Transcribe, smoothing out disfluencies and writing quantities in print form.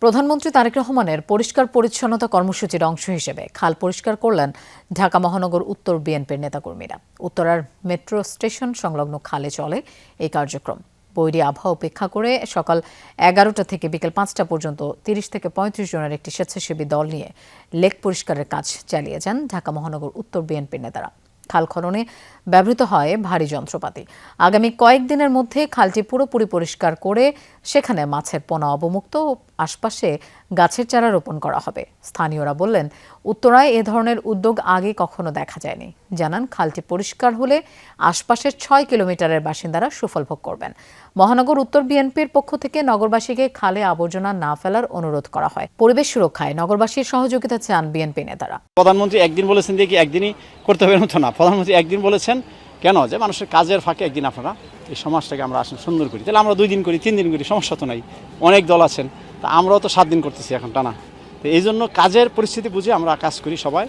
প্রধানমন্ত্রী তারেক রহমানের পরিষ্কার পরিচ্ছন্নতা কর্মসূচির অংশ হিসেবে খাল পরিষ্কার করলেন ঢাকা মহানগর উত্তর বিএনপির নেতাকর্মীরা। উত্তরার মেট্রো স্টেশন সংলগ্ন খালে চলে এই কার্যক্রম। বৈরী আবহাওয়া উপেক্ষা করে সকাল 11টা থেকে বিকেল 5টা পর্যন্ত 30 থেকে 35 জনের একটি স্বেচ্ছাসেবী দল নিয়ে লেক পরিষ্কারের কাজ চালিয়ে যান ঢাকা মহানগর উত্তর বিএনপির নেতারা। খাল খননে ব্যবহৃত হয় ভারী যন্ত্রপাতি। আগামী কয়েকদিনের মধ্যে খালটি পুরোপুরি পরিষ্কার করে সেখানে মাছের পোনা অবমুক্ত ও আশপাশে গাছের চারা রোপণ করা হবে। স্থানীয়রা বললেন, উত্তরায় এ ধরনের উদ্যোগ আগে কখনো দেখা যায়নি। জানান, খালটি পরিষ্কার হলে আশপাশের 6 কিলোমিটারের বাসিন্দারা সুফল ভোগ করবেন। মহানগর উত্তর বিএনপির পক্ষ থেকে নগরবাসীকে খালে আবর্জনা না ফেলার অনুরোধ করা হয়। পরিবেশ সুরক্ষায় নগরবাসীর সহযোগিতা চান বিএনপি নেতারা। প্রধানমন্ত্রী একদিন বলেছেন যে কি একদিনই করতে হবে এমন তো না। প্রধানমন্ত্রী একদিন বলেছেন কেন, যে মানুষের কাজের ফাঁকে একদিন আপনারা এই সমাজটাকে আমরা আসলে সুন্দর করি। তাহলে আমরা 2 দিন করি, 3 দিন করি, সমস্যা তো নাই। অনেক দল আছেন, তা আমরাও তো 7 দিন করতেছি এখন টানা। তো এই জন্য কাজের পরিস্থিতি বুঝে আমরা কাজ করি সবাই।